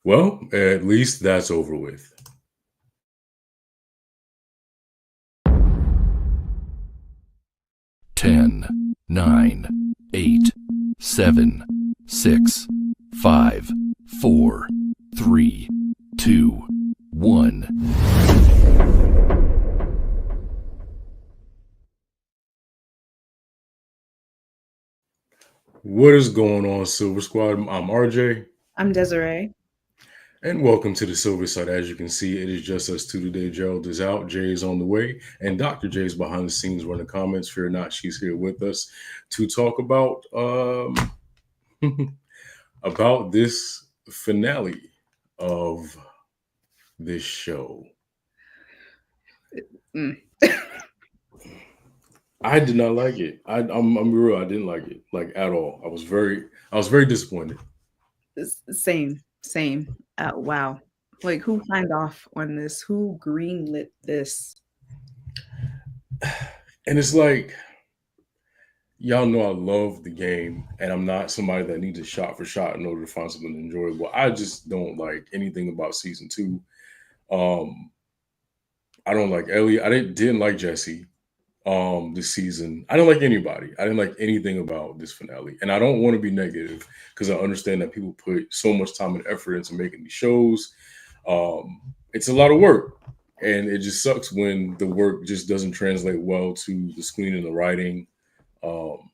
Well, at least that's over with. 10, 9, 8, 7, 6, 5, 4, 3, 2, 1. What is going on, Silver Squad? I'm RJ, I'm Desiree. and welcome to the Silver Side. As you can see, it is just us two today. Gerald is out, Jay is on the way, and Dr. J is behind the scenes running comments. Fear not, she's here with us to talk about about this finale of this show. Mm. I did not like it. I'm real. I didn't like it like at all. I was very disappointed. Same. Wow. Like, who signed off on this? Who greenlit this? And it's like y'all know I love the game, and I'm not somebody that needs a shot for shot in order to find something enjoyable. I just don't like anything about season two. Um, I don't like Ellie. I didn't like Jesse. This season, I didn't like anybody. I didn't like anything about this finale, and I don't want to be negative because I understand that people put so much time and effort into making these shows. It's a lot of work, and it just sucks when the work just doesn't translate well to the screen and the writing. Um,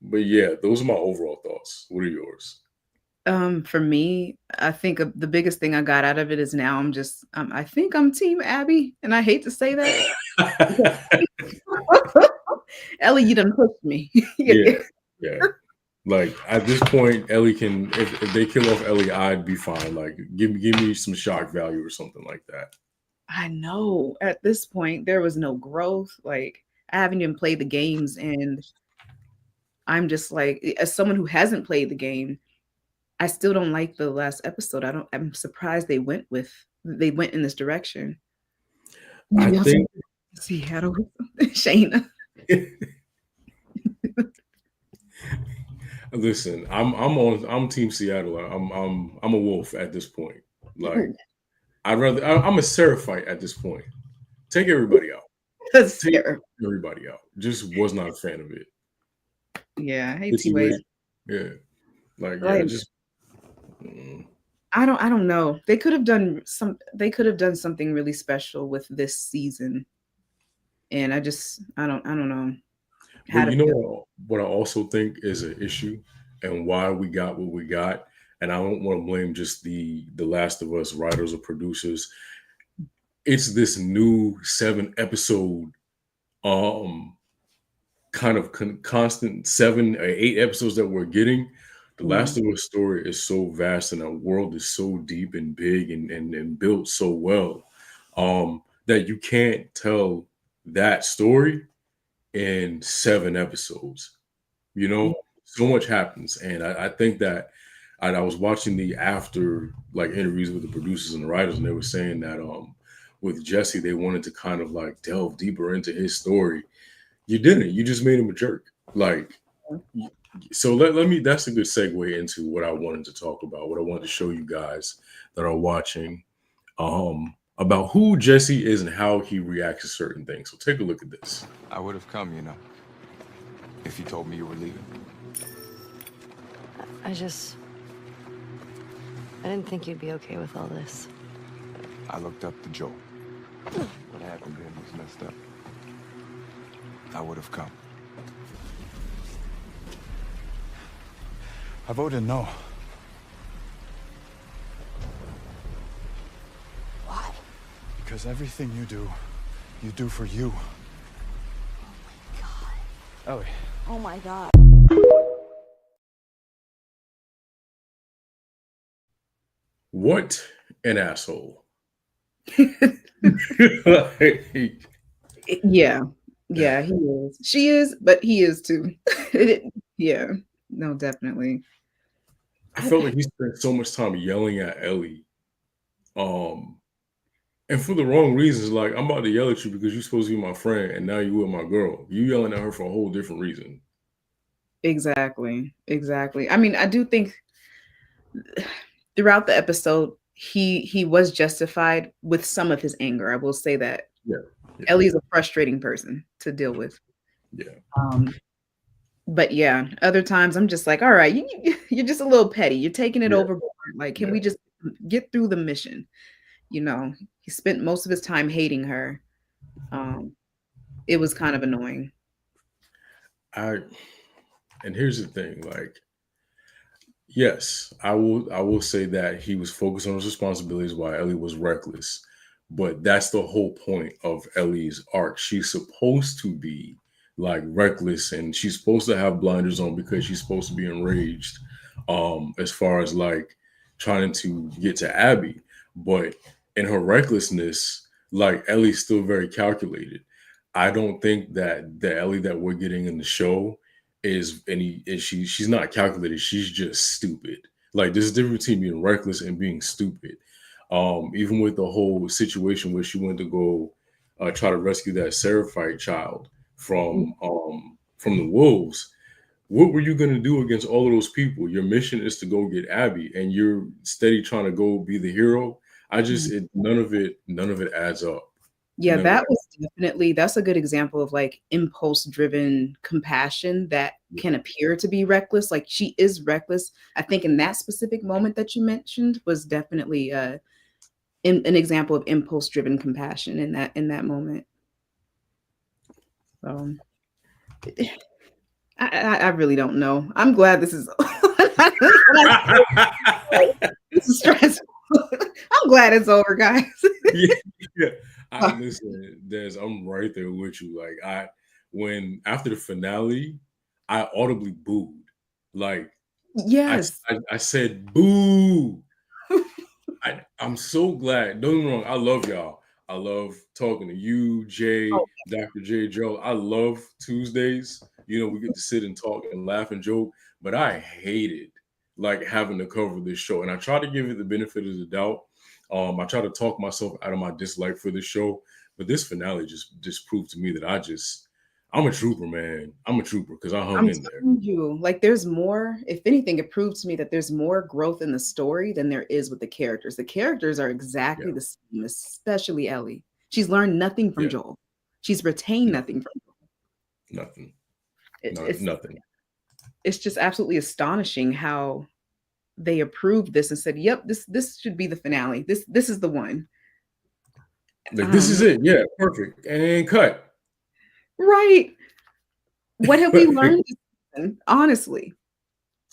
but yeah, those are my overall thoughts. What are yours? For me, I think the biggest thing I got out of it is now I think I'm Team Abby, and I hate to say that. Ellie, you done pushed me. Yeah, yeah. Like at this point, Ellie can if they kill off Ellie, I'd be fine. Like give me some shock value or something like that. I know at this point there was no growth. Like, I haven't even played the games, and I'm just like, as someone who hasn't played the game, I still don't like the last episode. I'm surprised they went in this direction. I Maybe I'll take think Seattle with Shayna. listen, I'm Team Seattle. I'm a wolf at this point. Like I'm a Seraphite at this point. Take everybody out. Take Sarah. everybody out. Just was not a fan of it. Yeah, I hate Situation. T-Way. Yeah. Like yeah, Like, just mm. I don't know. They could have done something really special with this season. And I don't know how But to you know feel. what I also think is an issue and why we got what we got. And I don't want to blame just the Last of Us writers or producers. It's this new 7 episode um kind of constant 7 or 8 episodes that we're getting. The Last Mm. of Us story is so vast and the world is so deep and big and built so well that you can't tell that story in 7 episodes. You Yeah. know, so much happens. And I think that I was watching the after like interviews with the producers and the writers, and they were saying that with Jesse, they wanted to kind of like delve deeper into his story. You didn't. You just made him a jerk. Like, so let me. That's a good segue into what I wanted to talk about. What I wanted to show you guys that are watching about who Jesse is and how he reacts to certain things. So take a look at this. I would have come, if you told me you were leaving. I didn't think you'd be okay with all this. I looked up to Joel. What happened to him was messed up. I would have come. I voted no. Why? Because everything you do for you. God. Ellie. Oh my God. What an asshole. Like, Yeah. Yeah, he is. She is, but he is too. Yeah. No, definitely. I felt like he spent so much time yelling at Ellie. Um, and for the wrong reasons. Like, I'm about to yell at you because you're supposed to be my friend and now you with my girl. You yelling at her for a whole different reason. Exactly. I mean, I do think throughout the episode, he was justified with some of his anger. I will say that. Yeah. Yeah. Ellie's a frustrating person to deal with. Yeah. But yeah, other times I'm just like, all right, you're just a little petty. You're taking it Yeah. overboard. Like, can we just get through the mission? You know, he spent most of his time hating her. It was kind of annoying. And here's the thing, like, yes, I will say that he was focused on his responsibilities while Ellie was reckless. But that's the whole point of Ellie's arc. She's supposed to be like reckless and she's supposed to have blinders on because she's supposed to be enraged as far as like trying to get to Abby. But in her recklessness, like Ellie's still very calculated. I don't think that the Ellie that we're getting in the show she's not calculated, she's just stupid. Like there's a difference between being reckless and being stupid. Even with the whole situation where she went to go try to rescue that Seraphite child from the wolves. What were you gonna do against all of those people? Your mission is to go get Abby, and you're steady trying to go be the hero. None of it adds up. Yeah, None of that it. was that's a good example of like impulse driven compassion that can appear to be reckless. Like she is reckless. I think in that specific moment that you mentioned was definitely an example of impulse driven compassion in that moment. So I really don't know. I'm glad this is this is stressful. I'm glad it's over, guys. Yeah, yeah. I listen, Des, I'm right there with you. Like when after the finale, I audibly booed. Like Yes. I said boo. I'm so glad. Don't get me wrong. I love y'all. I love talking to you, Jay, Oh, Dr. J. Joe. I love Tuesdays. You know, we get to sit and talk and laugh and joke. But I hated like having to cover this show, and I try to give it the benefit of the doubt. I try to talk myself out of my dislike for this show, but this finale just proved to me that I'm a trooper, man. I'm a trooper because I hung I'm in there. telling you, like there's more. If anything, it proves to me that there's more growth in the story than there is with the characters. The characters are exactly Yeah, the same, especially Ellie. She's learned nothing from yeah, Joel. She's retained no, nothing from nothing, it, not it's nothing. it's just absolutely astonishing how they approved this and said, "Yep, this should be the finale. This is the one." Like this is it. Yeah, perfect. And cut. Right. What have we learned this season, honestly,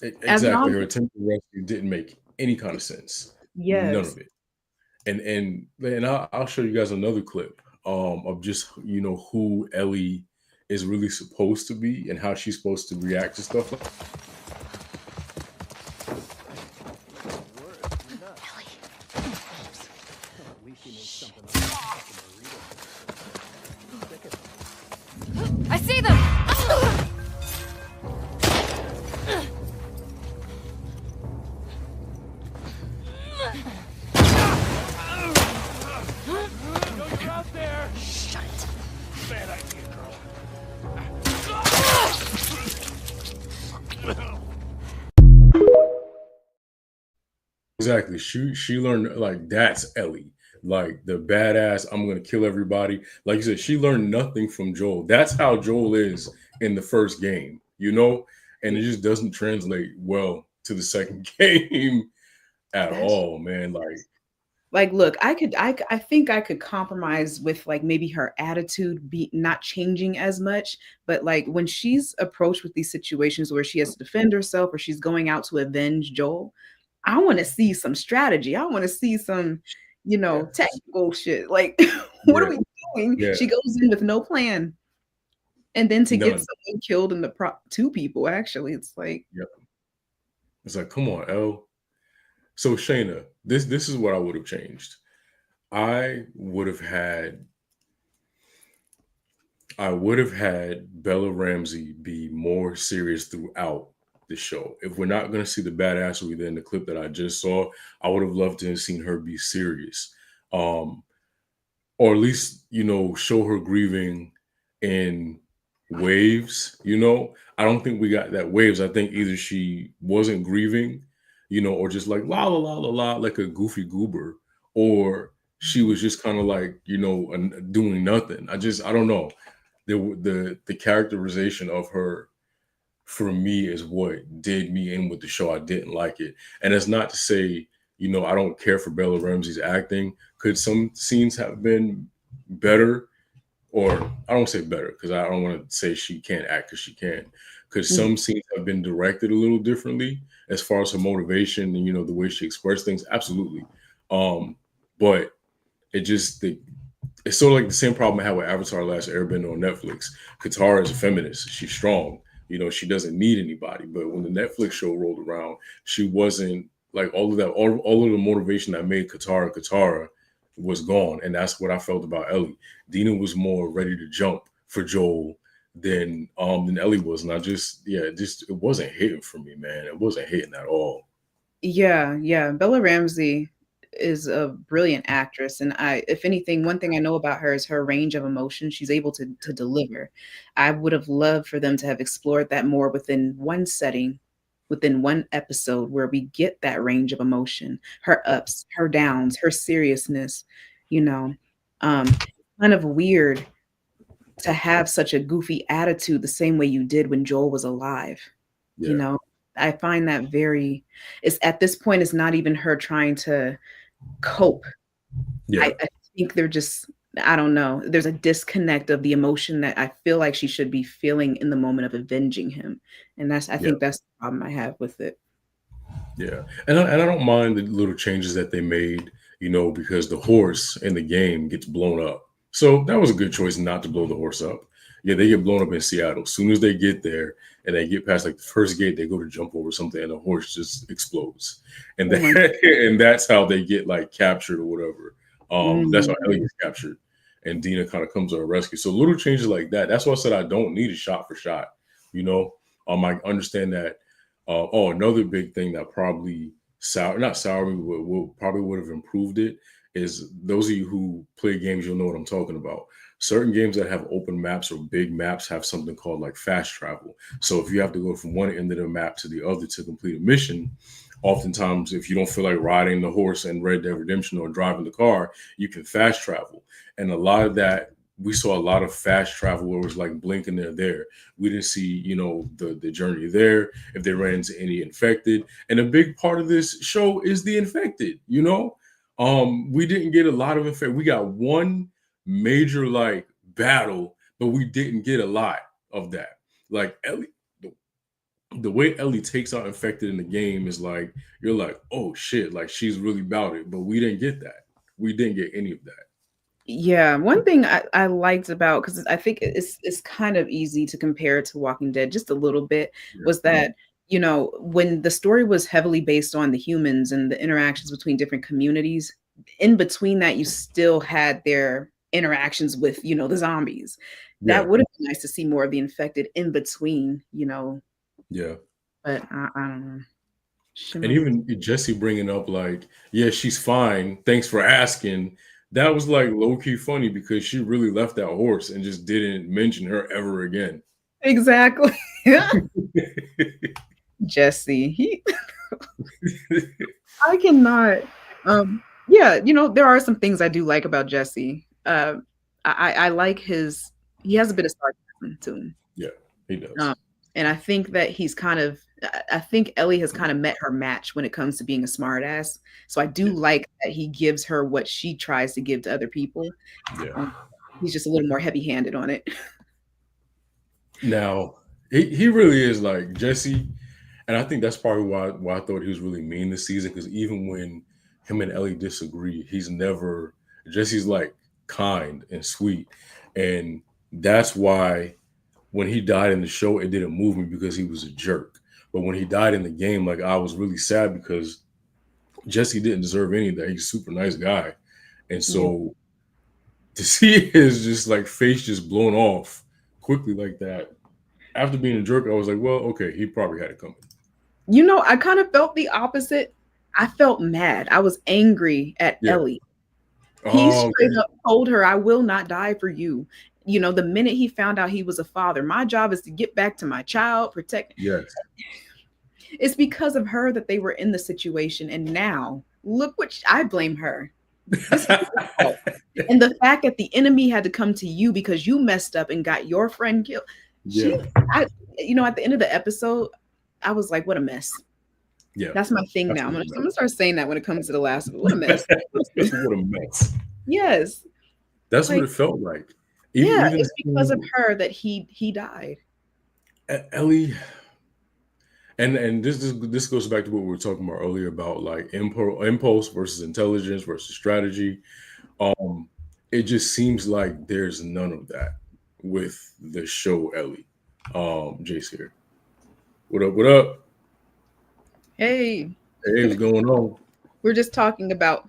as an Exactly. Her audience? attempt to rescue didn't make any kind of sense. None Yes. of it. And I'll show you guys another clip of just who Ellie is really supposed to be and how she's supposed to react to stuff. I see them! You're out there! Shut it. Bad idea, girl. Exactly. She learned like that's Ellie. Like the badass, I'm gonna kill everybody. Like you said, she learned nothing from Joel. That's how Joel is in the first game, and it just doesn't translate well to the second game at That's all, man. like, look, I think I could compromise with like maybe her attitude be not changing as much, but like when she's approached with these situations where she has to defend herself or she's going out to avenge Joel, I want to see some strategy. I want to see some, yeah, technical shit. Like, what are yeah, we doing? yeah, She goes in with no plan. And then to get none. someone killed in the two people, actually, it's like, Yep. It's like, come on, L. So Shayna, this is what I would have changed. I would have had I would have had Bella Ramsey be more serious throughout the show. If we're not going to see the badassery in the clip that I just saw, I would have loved to have seen her be serious, um, or at least show her grieving in waves. I don't think we got that waves. I think either she wasn't grieving, or just like la la la la la, like a goofy goober, or she was just kind of like, doing nothing. I don't know. The characterization of her for me is what did me in with the show. I didn't like it. And it's not to say, I don't care for Bella Ramsey's acting. Could some scenes have been better? Or I don't say better because I don't want to say she can't act because she can. Could some scenes have been directed a little differently as far as her motivation and the way she expressed things? Absolutely. But it just it's sort of like the same problem I had with Avatar: Last Airbender on Netflix. Katara is a feminist. She's strong. She doesn't need anybody. But when the Netflix show rolled around, she wasn't like all of that. All of the motivation that made Katara was gone, and that's what I felt about Ellie. Dina was more ready to jump for Joel than Ellie was, and it wasn't hitting for me, man. It wasn't hitting at all. Yeah. Bella Ramsey is a brilliant actress, and if anything, one thing I know about her is her range of emotion. She's able to deliver. I would have loved for them to have explored that more within one setting, within one episode, where we get that range of emotion, her ups, her downs, her seriousness. Kind of weird to have such a goofy attitude the same way you did when Joel was alive. Yeah. I find that it's at this point, it's not even her trying to cope. Yeah. I think they're just, I don't know. There's a disconnect of the emotion that I feel like she should be feeling in the moment of avenging him. And I think that's the problem I have with it. Yeah. And I don't mind the little changes that they made, because the horse in the game gets blown up. So that was a good choice not to blow the horse up. Yeah, they get blown up in Seattle. As soon as they get there and they get past like the first gate, they go to jump over something and the horse just explodes. And and that's how they get like captured or whatever. That's how Ellie gets captured. And Dina kind of comes to her rescue. So little changes like that. That's why I said I don't need a shot for shot. I understand that. Another big thing that probably probably would have improved it is those of you who play games, you'll know what I'm talking about. Certain games that have open maps or big maps have something called like fast travel. So if you have to go from one end of the map to the other to complete a mission, oftentimes if you don't feel like riding the horse in Red Dead Redemption or driving the car, you can fast travel. And a lot of that, we saw a lot of fast travel where it was like blinking they're there. We didn't see, the journey there, if they ran into any infected. And a big part of this show is the infected, we didn't get a lot of infected. We got one major like battle, but we didn't get a lot of that. Like Ellie, the way Ellie takes out infected in the game is like, you're like, oh shit, like she's really about it. But we didn't get that. We didn't get any of that. Yeah, one thing I liked about, because I think it's kind of easy to compare to Walking Dead just a little bit, was that when the story was heavily based on the humans and the interactions between different communities, in between that you still had their interactions with the zombies. That would have been nice to see more of the infected in between. Yeah. But I don't know. And even Jesse bringing up like, yeah, she's fine. Thanks for asking. That was like low-key funny because she really left that horse and just didn't mention her ever again. Exactly. Jesse, I cannot. There are some things I do like about Jesse. I like he has a bit of sarcasm to him. Yeah, he does. And I think that I think Ellie has kind of met her match when it comes to being a smartass. So I do like that he gives her what she tries to give to other people. Yeah. He's just a little more heavy-handed on it. Now, he really is like Jesse. And I think that's probably why I thought he was really mean this season. Because even when him and Ellie disagree, Jesse's like kind and sweet. And that's why when he died in the show, it didn't move me because he was a jerk. But when he died in the game, like I was really sad because Jesse didn't deserve any of that. He's a super nice guy. And so to see his just like face just blown off quickly like that, after being a jerk, I was like, well, okay, he probably had it coming. I kind of felt the opposite. I felt mad. I was angry at Ellie. He straight up told her, I will not die for you. The minute he found out he was a father, my job is to get back to my child, protect. Yes. It's because of her that they were in the situation, and now look what I blame her. This is her fault. And the fact that the enemy had to come to you because you messed up and got your friend killed. Yeah. At the end of the episode, I was like, what a mess. Yeah. That's my thing now. I'm gonna start saying that when it comes to The Last of Us. What a mess. What a mess. Yes. That's what it felt like. It's because of her that he died. Ellie, and this goes back to what we were talking about earlier about like impulse versus intelligence versus strategy. It just seems like there's none of that with the show Ellie. Jace here. What up? What up? Hey, what's going on? We're just talking about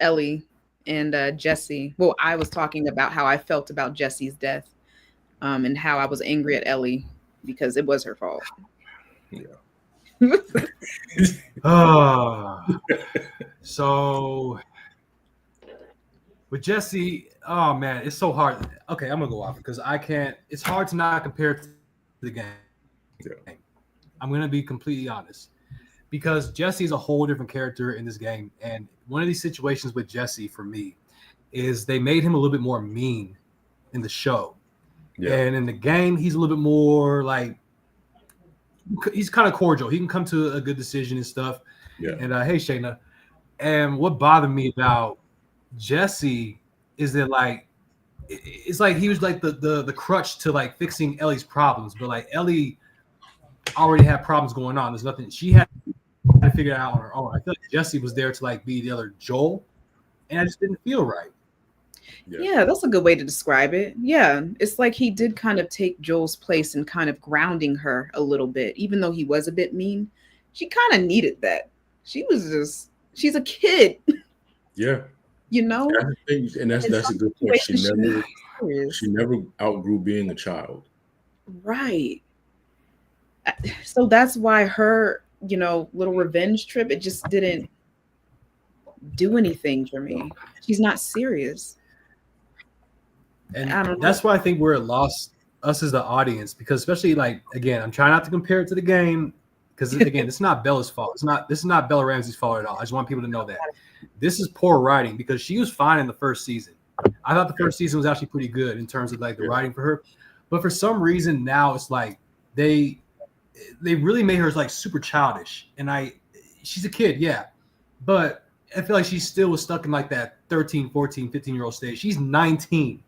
Ellie and Jesse. Well, I was talking about how I felt about Jesse's death, and how I was angry at Ellie because it was her fault. Yeah. So with Jesse, oh man, it's so hard. Okay, I'm gonna go off because I can't. It's hard to not compare it to the game. Yeah. I'm gonna be completely honest because Jesse's a whole different character in this game, and one of these situations with Jesse for me is they made him a little bit more mean in the show, and in the game he's a little bit more like he's kind of cordial. He can come to a good decision and stuff. Yeah. And hey, Shayna. And what bothered me about Jesse is that like it's like he was like the crutch to like fixing Ellie's problems, but like Ellie already had problems going on. There's nothing she had to figure it out on her own. I feel like Jesse was there to like be the other Joel, and I just didn't feel right. Yeah, that's a good way to describe it. Yeah, it's like he did kind of take Joel's place and kind of grounding her a little bit, even though he was a bit mean. She kind of needed that. She's a kid. Yeah. You know? And that's a good point. She never outgrew being a child. Right. So that's why her, little revenge trip, it just didn't do anything for me. She's not serious. And that's why I think we're lost, us as the audience, because especially like, again, I'm trying not to compare it to the game because again, it's not Bella's fault. This is not Bella Ramsey's fault at all. I just want people to know that this is poor writing because she was fine in the first season. I thought the first season was actually pretty good in terms of like the writing for her, but for some reason now it's like they really made her like super childish, and she's a kid, yeah, but I feel like she still was stuck in like that 13, 14, 15-year-old stage. She's 19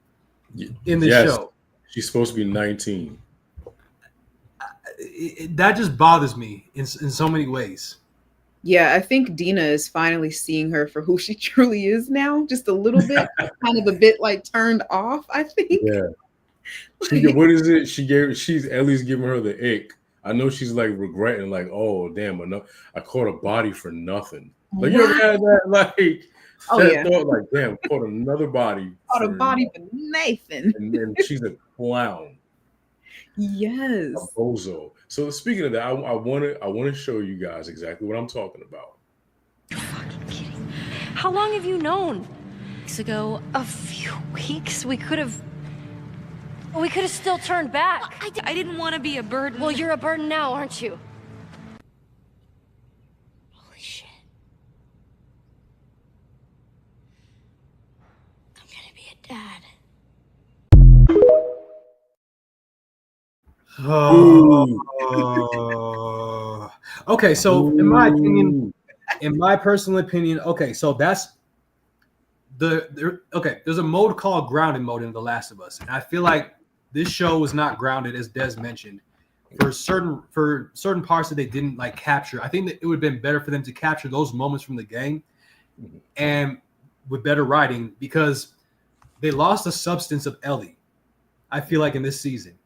in the show. She's supposed to be 19. That just bothers me in so many ways. Yeah, I think Dina is finally seeing her for who she truly is now, just a little bit, kind of a bit like turned off, I think. Yeah. What is it? Ellie's giving her the ick. I know she's like regretting, like, oh damn, I caught a body for nothing. Like you ever had that, like thought, like, damn, caught another body. Caught a body for Nathan. And then she's a clown. Yes. A bozo. So speaking of that, I want to show you guys exactly what I'm talking about. You're fucking kidding. How long have you known? Weeks ago. A few weeks? We could have still turned back. I didn't want to be a burden. Well, you're a burden now, aren't you? Holy shit. I'm gonna be a dad. Okay, so in my personal opinion, okay, so that's there's a mode called grounded mode in The Last of Us, and I feel like this show was not grounded, as Des mentioned, for certain parts that they didn't like capture. I think that it would have been better for them to capture those moments from the game, and with better writing, because they lost the substance of Ellie. I feel like in this season,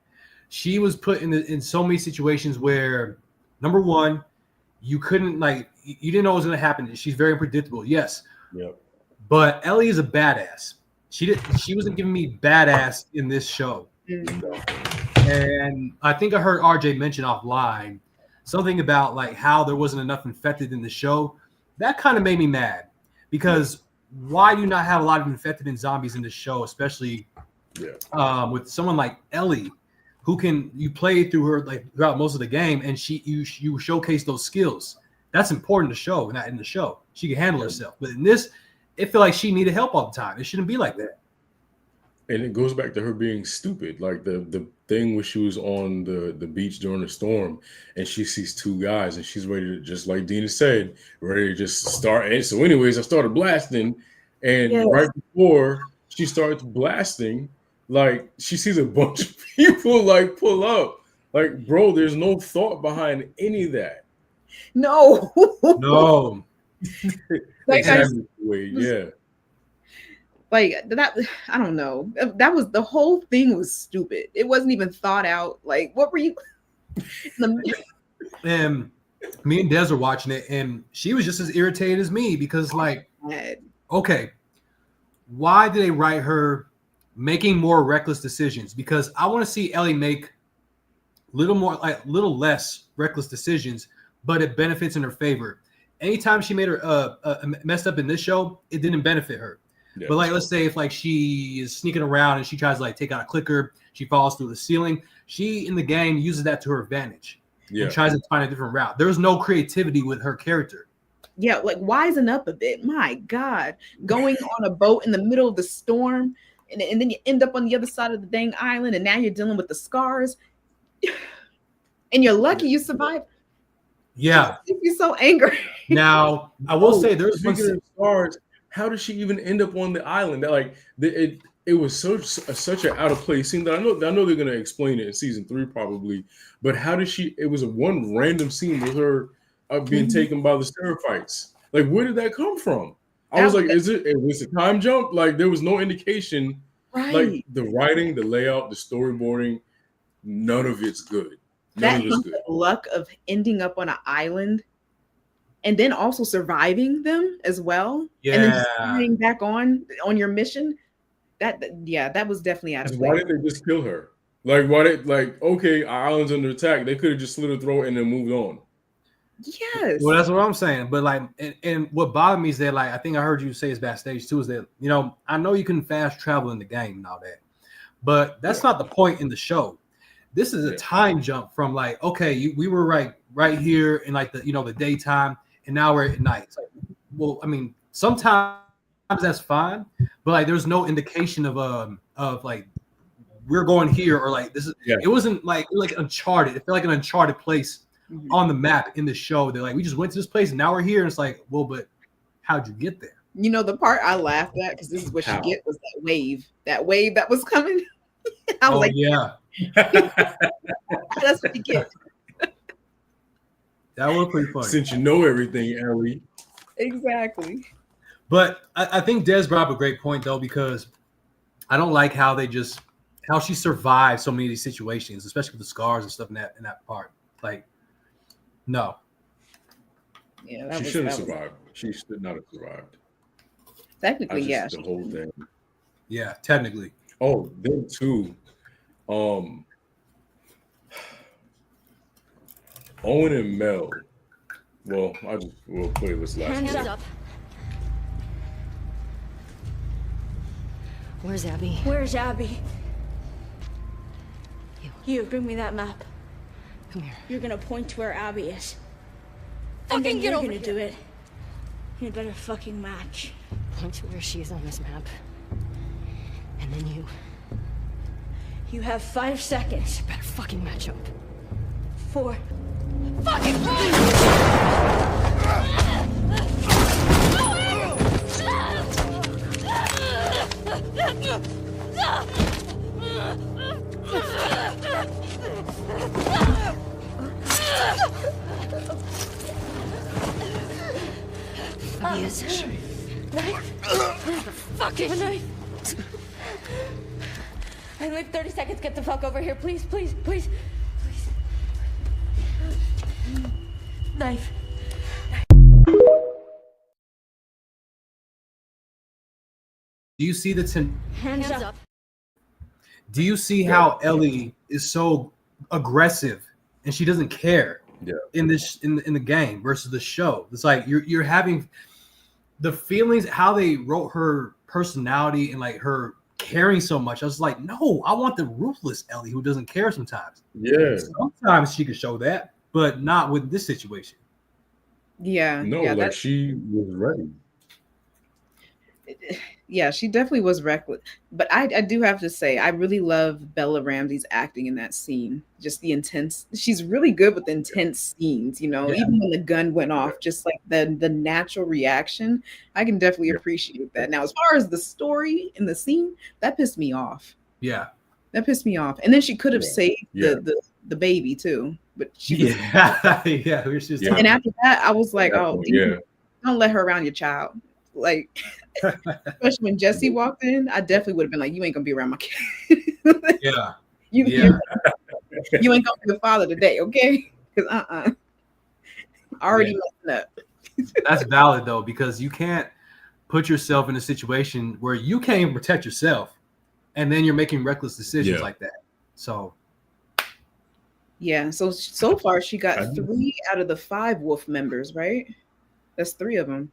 she was put in so many situations where, number one, you couldn't you didn't know what was going to happen. She's very unpredictable. Yes. Yep. But Ellie is a badass. She wasn't giving me badass in this show. And I think I heard RJ mention offline something about like how there wasn't enough infected in the show. That kind of made me mad because why do you not have a lot of infected and zombies in the show, especially with someone like Ellie who can you play through her like throughout most of the game, and you showcase those skills. That's important to show, not in the show. She can handle herself, but in this, it felt like she needed help all the time. It shouldn't be like that. And it goes back to her being stupid. Like the thing where she was on the beach during the storm and she sees two guys and she's ready to, just like Dina said, ready to just start. And so anyways, I started blasting. And right before she starts blasting, like she sees a bunch of people like pull up. Like, bro, there's no thought behind any of that. No. Like, yeah. Like that, I don't know. That was the whole thing was stupid. It wasn't even thought out. Like, what were you? And me and Des were watching it, and she was just as irritated as me because, like, okay, why did they write her making more reckless decisions? Because I want to see Ellie make little less reckless decisions, but it benefits in her favor. Anytime she made her messed up in this show, it didn't benefit her. Yeah, but like, let's say if like she is sneaking around and she tries to like take out a clicker, she falls through the ceiling. She in the game uses that to her advantage and tries to find a different route. There's no creativity with her character. Yeah, like wisen up a bit. My God, going on a boat in the middle of the storm, and then you end up on the other side of the dang island, and now you're dealing with the scars, and you're lucky you survived. Yeah, you're so angry. Now I will say there's speaking of scars. How did she even end up on the island? That like it was such an out of place scene that I know they're gonna explain it in season 3 probably. But how did she? It was a one random scene with her being taken by the Seraphites. Like, where did that come from? I was like, was a time jump? Like, there was no indication. Right. Like the writing, the layout, the storyboarding, none of it's good. That luck of ending up on an island. And then also surviving them as well, and then just staying back on your mission. That was definitely out of place. Why did they just kill her? Like, why did okay, our island's under attack. They could have just slit her throat and then moved on. Yes. Well, that's what I'm saying. But like, and what bothered me is that like I think I heard you say is backstage too is that I know you can fast travel in the game and all that, but that's not the point in the show. This is a time jump from like we were right here in like the daytime. And now we're at night. It's like, well, I mean, sometimes that's fine, but like there's no indication of like we're going here or like this is. Yeah. It wasn't like Uncharted. It felt like an Uncharted place on the map in the show. They're like, we just went to this place and now we're here. And it's like, well, but how'd you get there? The part I laughed at because this is what you get was that wave that was coming. I was yeah, that's what you get. That was pretty funny. Since you know everything, Ellie. Exactly. But I think Des brought up a great point, though, because I don't like how she survived so many of these situations, especially with the scars and stuff in that part. Like, no. Yeah, she shouldn't have survived. She should not have survived. Technically, yeah. The whole thing. Yeah, technically. Oh, then too. Owen and Mel. Well, we'll play this last Hands one. up. Where's Abby? Where's Abby? You bring me that map. Come here. You're gonna point to where Abby is. Fucking and then get you're over gonna here. do it. You better fucking match. Point to where she is on this map. And then you. You have 5 seconds. You better fucking match up. 4. Fucking run! Yes. Fucking knife. I only have 30 seconds. Get the fuck over here, please, please, please, please. Knife. Do you see the Hands up. Do you see how Ellie is so aggressive and she doesn't care in the game versus the show? It's like you're having the feelings, how they wrote her personality and like her caring so much. I was like, no, I want the ruthless Ellie who doesn't care sometimes. Yeah. Sometimes she could show that, but not with this situation. Yeah. No, Yeah. like she was ready. Yeah, she definitely was reckless. But I do have to say, I really love Bella Ramsey's acting in that scene. Just the intense. She's really good with intense scenes. You know, even when the gun went off, just like the natural reaction. I can definitely appreciate that. Now, as far as the story in the scene, that pissed me off. Yeah, that pissed me off. And then she could have saved the baby too, but she was, And after that, I was like, don't let her around your child. Like, especially when Jesse walked in, I definitely would have been like, you ain't gonna be around my kid. You ain't gonna be the father today, okay? Because already messing up. That's valid though, because you can't put yourself in a situation where you can't even protect yourself, and then you're making reckless decisions like that. So so far she got 3 out of the 5 Wolf members, right? That's 3 of them.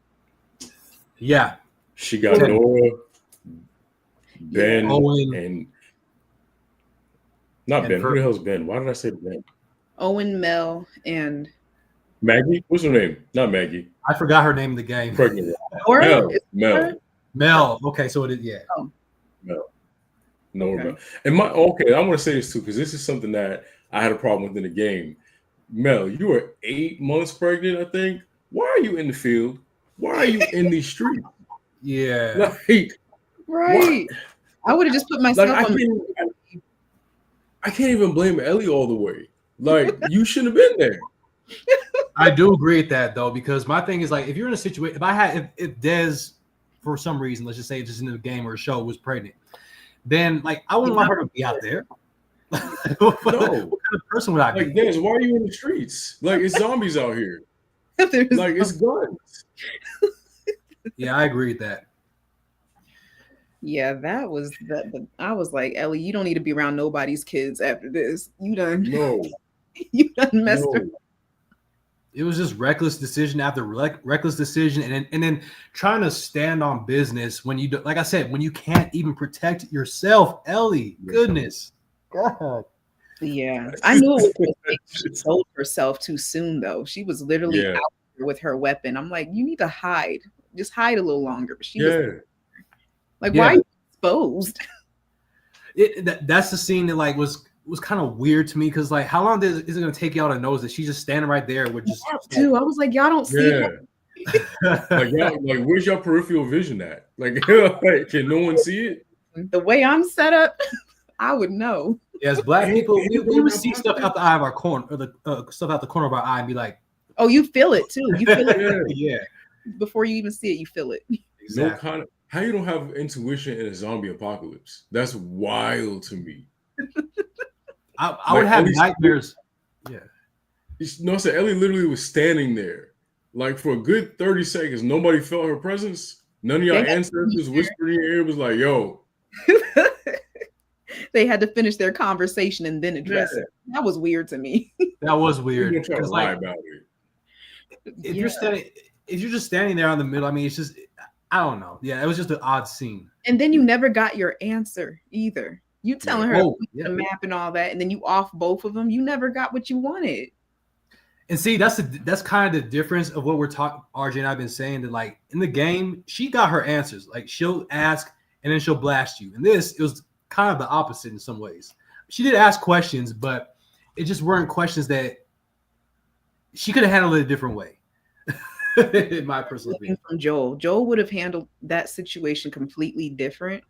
Yeah, she got Nora, Ben, Owen, and not Ben. Who the hell's Ben? Why did I say Ben? Owen, Mel, and Maggie. What's her name? Not Maggie. I forgot her name in the game. Pregnant. Mel. Okay, so it is. Yeah. Mel. Mel. And I want to say this too, because this is something that I had a problem with in the game. Mel, you were 8 months pregnant, I think. Why are you in the field? Why are you in these streets? Yeah. Right. What? I would have just put myself on. I can't even blame Ellie all the way. Like, you shouldn't have been there. I do agree with that though, because my thing is like, if you're in a situation, if Des, for some reason, let's just say just in the game or a show, was pregnant, then like I wouldn't want her to be out there. What kind of person would I be? Like, Des, why are you in the streets? Like, it's zombies out here. Like, it's guns. Yeah, I agree with that. Yeah, that was that. I was like, Ellie, you don't need to be around nobody's kids after this. You done messed up. It was just reckless decision after reckless decision, and then trying to stand on business when you do, like I said, when you can't even protect yourself, Ellie. Goodness, God. Yeah, I knew it was a mistake. She sold herself too soon, though. She was literally out there with her weapon. I'm like, you need to hide. Just hide a little longer. But she was like, why are you exposed? That's the scene that like was kind of weird to me, because like, how long is it going to take y'all to notice that she's just standing right there with just too? I was like, y'all don't see it. like where's your peripheral vision at? Like, can no one see it? The way I'm set up, I would know. Yeah, as Black people, we would see stuff out the eye of our corner, or the stuff out the corner of our eye, and be like, "Oh, you feel it too. You feel it, yeah. Before you even see it, you feel it." Exactly. How you don't have intuition in a zombie apocalypse? That's wild to me. I would have nightmares. Yeah. No, so Ellie literally was standing there, like for a good 30 seconds. Nobody felt her presence. None of y'all ancestors whispered in your ear, was like, "Yo." They had to finish their conversation and then address it. That was weird to me. That was weird. You don't lie about it. If you're just standing there in the middle, I mean, it's just, I don't know. Yeah, it was just an odd scene. And then you never got your answer either. You telling her the map and all that, and then you off both of them. You never got what you wanted. And see, that's kind of the difference of what we're talking. RJ and I've been saying that, like, in the game, she got her answers. Like, she'll ask and then she'll blast you. And this, it was kind of the opposite in some ways. She did ask questions, but it just weren't questions that she could have handled it a different way. In my personal opinion. From Joel would have handled that situation completely different.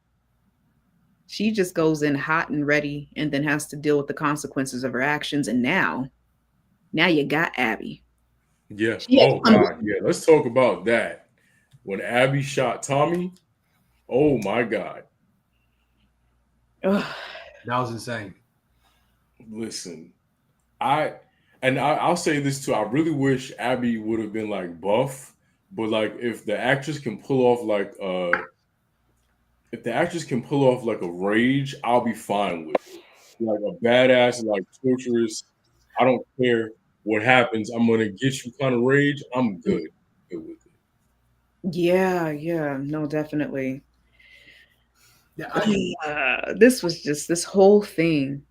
She just goes in hot and ready and then has to deal with the consequences of her actions. And now you got Abby. Yeah. Oh God. Yeah. Let's talk about that. When Abby shot Tommy, oh my God. That was insane. Listen, I'll say this too. I really wish Abby would have been like buff, but like if the actress can pull off like a rage, I'll be fine with it. Like a badass, like torturous. I don't care what happens. I'm gonna get you kind of rage. I'm good with it. Yeah, no, definitely. This was just this whole thing.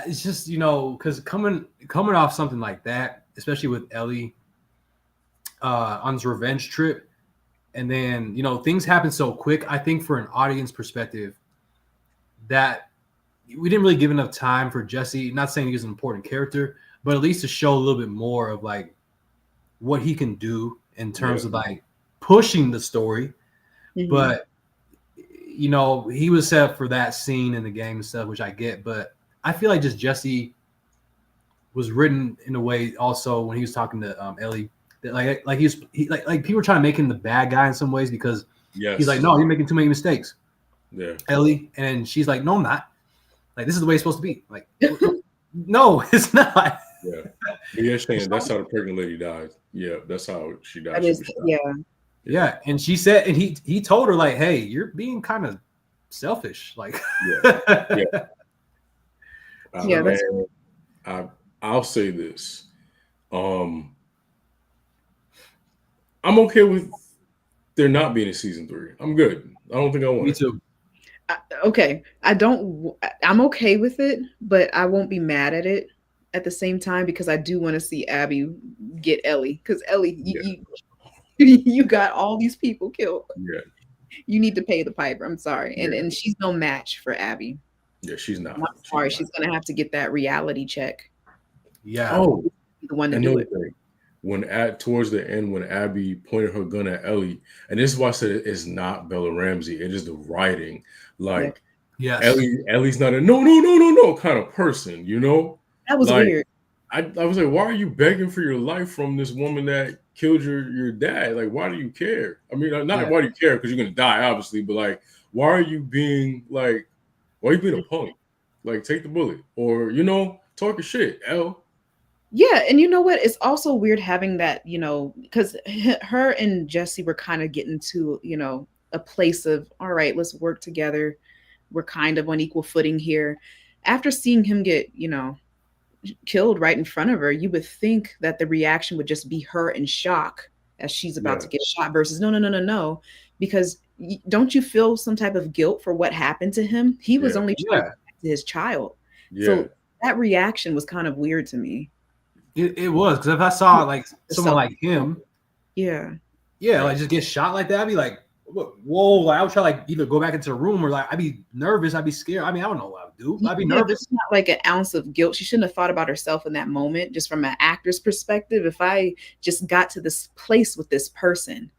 It's just, because coming off something like that, especially with Ellie on his revenge trip, and then things happen so quick. I think for an audience perspective, that we didn't really give enough time for Jesse. Not saying he was an important character, but at least to show a little bit more of like what he can do in terms of like pushing the story. Mm-hmm. But he was set up for that scene in the game and stuff, which I get, but I feel like just Jesse was written in a way also when he was talking to Ellie that like people were trying to make him the bad guy in some ways because he's like, no, you're making too many mistakes. Yeah. Ellie, and she's like, no, I'm not. Like, this is the way it's supposed to be. Like, no, it's not. Yeah. But yeah, Shane, that's how the pregnant lady died. Yeah, that's how she died. Yeah. And she said, and he told her like, hey, you're being kind of selfish. Like, I'll say this. I'm okay with there not being a season 3. I'm good. I don't think I want Me too. Okay. I'm okay with it, but I won't be mad at it at the same time because I do want to see Abby get Ellie. Because Ellie, you got all these people killed. Yeah. You need to pay the piper. I'm sorry. And she's no match for Abby. Yeah, she's not. I'm sorry. She's going to have to get that reality check. Yeah. Oh, the one to do it. When towards the end, when Abby pointed her gun at Ellie, and this is why I said it's not Bella Ramsey. It is the writing. Like, Ellie's not a no kind of person. That was weird. I was like, why are you begging for your life from this woman that killed your dad? Like, why do you care? I mean, not why do you care because you're gonna die, obviously, but like, why are you being a punk? Like, take the bullet or talk your shit, Elle. Yeah, and you know what? It's also weird having that, because her and Jesse were kind of getting to, a place of, all right, let's work together. We're kind of on equal footing here. After seeing him get, killed right in front of her, you would think that the reaction would just be her in shock as she's about to get shot versus no, because don't you feel some type of guilt for what happened to him? He was only trying to protect his child. Yeah. So that reaction was kind of weird to me. It was, because if I saw like someone like him, like just get shot like that, I'd be like, whoa! Like, I would try like either go back into the room or like I'd be nervous, I'd be scared. I mean, I don't know what I would do. I'd be nervous. Not like an ounce of guilt. She shouldn't have thought about herself in that moment. Just from an actor's perspective, if I just got to this place with this person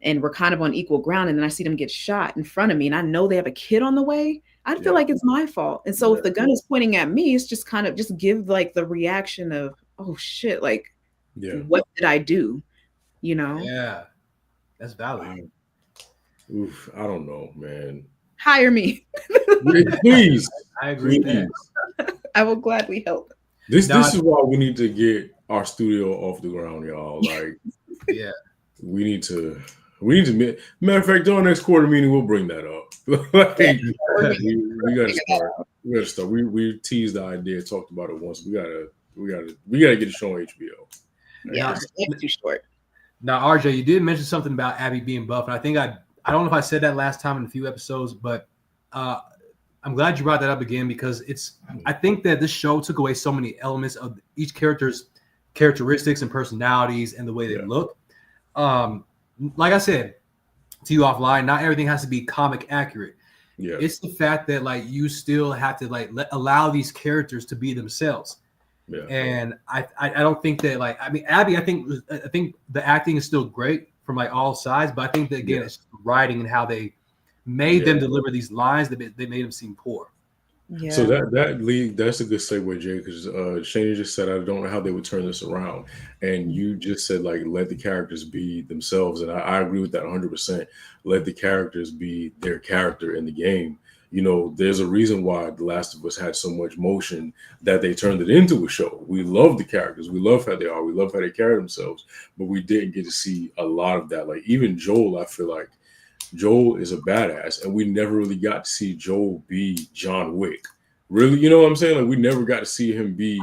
and we're kind of on equal ground, and then I see them get shot in front of me, and I know they have a kid on the way, I'd feel like it's my fault. And so if the gun is pointing at me, it's just kind of just give like the reaction of, oh shit, like what did I do? Yeah, that's valid. Oof, I don't know, man. Hire me. Please. I agree. Please. I will gladly help. This is why we need to get our studio off the ground, y'all. Like, we need to matter of fact, during next quarter meeting, we'll bring that up. Like, we gotta start. We gotta start. We teased the idea, talked about it once. We gotta get a show on HBO. Yeah, it's too short. Now, RJ, you did mention something about Abby being buff, and I think I don't know if I said that last time in a few episodes, but I'm glad you brought that up again because I think that this show took away so many elements of each character's characteristics and personalities and the way they look. Like I said to you offline, not everything has to be comic accurate. Yeah, it's the fact that like you still have to like allow these characters to be themselves. Yeah, and I don't think that like Abby, I think the acting is still great from like all sides, but I think that again it's writing and how they made them deliver these lines that they made them seem poor. Yeah. So that's a good segue, Jay, because Shane just said I don't know how they would turn this around, and you just said like let the characters be themselves, and I agree with that 100%. Let the characters be their character in the game. There's a reason why The Last of Us had so much motion that they turned it into a show. We love the characters. We love how they are. We love how they carry themselves, but we didn't get to see a lot of that. Like even Joel, I feel like Joel is a badass, and we never really got to see Joel be John Wick. Really, you know what I'm saying? Like we never got to see him be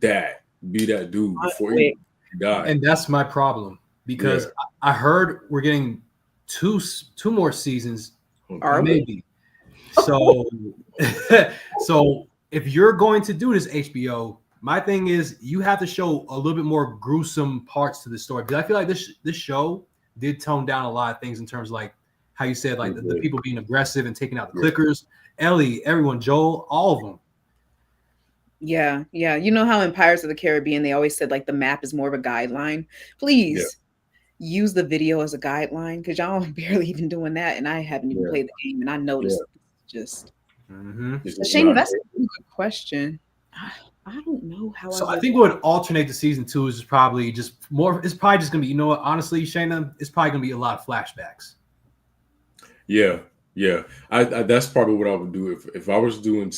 that dude before he died. And that's my problem because I heard we're getting two more seasons Are we? Maybe. So, so if you're going to do this HBO, my thing is you have to show a little bit more gruesome parts to the story, because I feel like this show did tone down a lot of things in terms of like how you said, like the people being aggressive and taking out the clickers, Ellie, everyone, Joel, all of them. Yeah. You know how in Pirates of the Caribbean they always said like the map is more of a guideline. Please use the video as a guideline, because y'all are barely even doing that, and I haven't even played the game, and I noticed just. Shane, that's a good question. I don't know how. So I think what would alternate to season 2 is probably just more. It's probably just gonna be, you know what? Honestly, Shayna, it's probably gonna be a lot of flashbacks. Yeah. I that's probably what I would do if I was doing.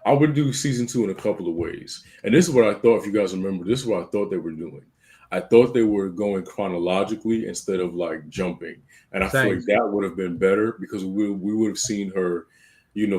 I would do season 2 in a couple of ways, and this is what I thought. If you guys remember, this is what I thought they were doing. I thought they were going chronologically instead of like jumping, and I feel like that would have been better, because we would have seen her,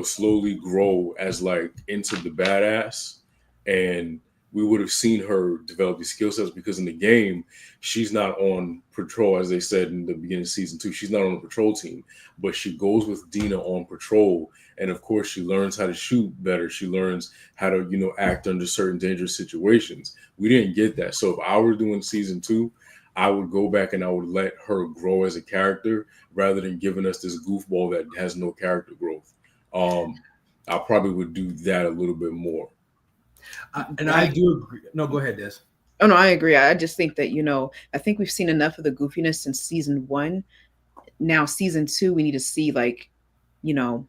slowly grow as like into the badass, and we would have seen her develop these skill sets, because in the game, she's not on patrol, as they said in the beginning of season 2. She's not on the patrol team, but she goes with Dina on patrol. And of course, she learns how to shoot better. She learns how to, act under certain dangerous situations. We didn't get that. So if I were doing season 2, I would go back and I would let her grow as a character, rather than giving us this goofball that has no character growth. I probably would do that a little bit more. And I do agree. No, go ahead, Des. Oh no, I agree. I just think that, I think we've seen enough of the goofiness since season 1. Now season 2, we need to see like,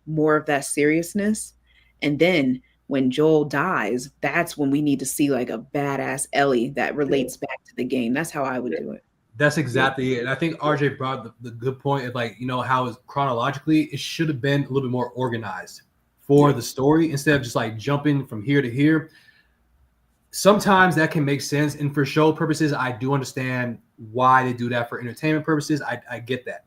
more of that seriousness. And then when Joel dies, that's when we need to see like a badass Ellie that relates back to the game. That's how I would do it. That's exactly it. And I think RJ brought the good point of like, how is chronologically it should have been a little bit more organized for the story, instead of just like jumping from here to here. Sometimes that can make sense, and for show purposes, I do understand why they do that. For entertainment purposes, I get that,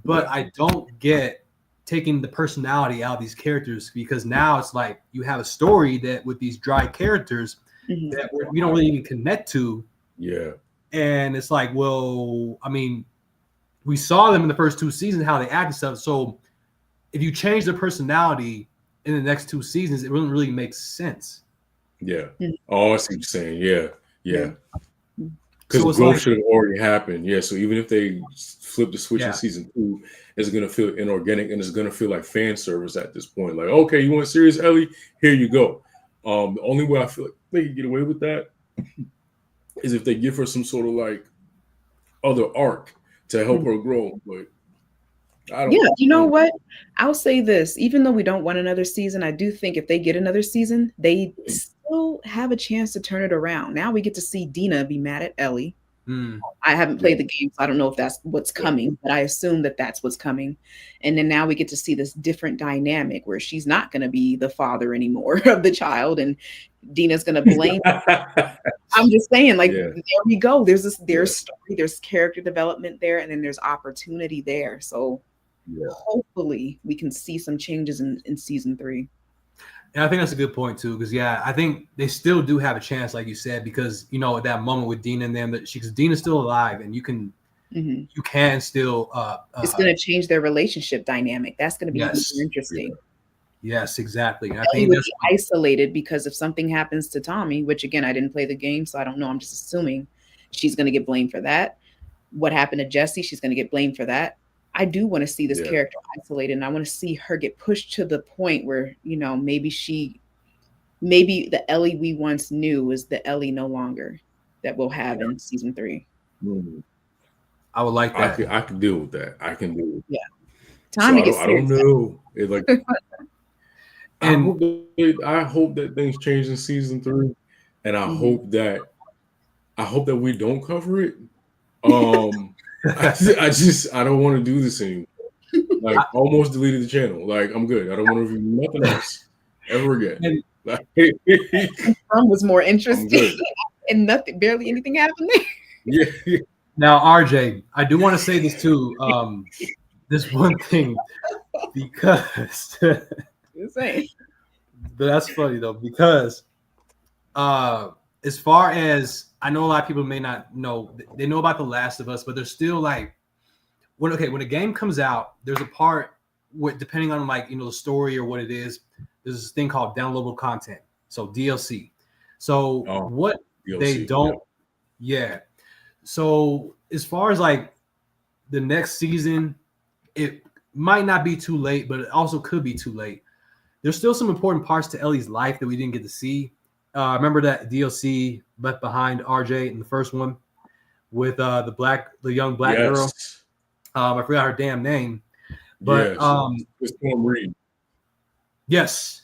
but I don't get taking the personality out of these characters, because now it's like you have a story that with these dry characters that we don't really even connect to. Yeah, and it's like, well, I mean, we saw them in the first 2 seasons how they act and stuff. So if you change their personality in the next 2 seasons, it wouldn't really make sense. Yeah. Oh, I see what you're saying. Yeah. Because so growth should have already happened. Yeah. So even if they flip the switch in season 2, it's gonna feel inorganic, and it's gonna feel like fan service at this point. Like, okay, you want serious Ellie? Here you go. The only way I feel like they can get away with that is if they give her some sort of like other arc to help her grow. But I don't. Yeah, you know what? I'll say this: even though we don't want another season, I do think if they get another season, they still have a chance to turn it around. Now we get to see Dina be mad at Ellie. I haven't played the game, so I don't know if that's what's coming, but I assume that that's what's coming. And then now we get to see this different dynamic where she's not going to be the father anymore of the child, and Dina's going to blame. I'm just saying, like, there we go. There's story, there's character development there, and then there's opportunity there. So hopefully we can see some changes in season 3. And I think that's a good point too, because I think they still do have a chance, like you said, because at that moment with Dina and them, because Dina's still alive, and you can still. It's going to change their relationship dynamic. That's going to be super interesting. Yes, exactly. And I think that's isolated, because if something happens to Tommy, which again I didn't play the game, so I don't know. I'm just assuming she's going to get blamed for that. What happened to Jesse? She's going to get blamed for that. I do want to see this character isolated, and I want to see her get pushed to the point where, maybe the Ellie we once knew is the Ellie no longer that we'll have in season 3. I would like that. I can deal with that. I can do it. Yeah. Time to get serious. I don't know. It's like, I hope that things change in season 3, and I hope that we don't cover it. I don't want to do this anymore. Like, almost deleted the channel. Like, I'm good. I don't want to review nothing else ever again. Some was more interesting, and barely anything happened there. Yeah. Now, RJ, I do want to say this too. This one thing, because that's funny though, because as far as I know, a lot of people may not know, they know about The Last of Us, but they're still like, when the game comes out, there's a part depending on like the story or what it is, there's this thing called downloadable content, so DLC. So what DLC, they don't, yeah. So as far as like the next season, it might not be too late, but it also could be too late. There's still some important parts to Ellie's life that we didn't get to see. Remember that DLC Left Behind RJ in the first one with the young black girl. I forgot her damn name, but it's Storm Reed. Yes.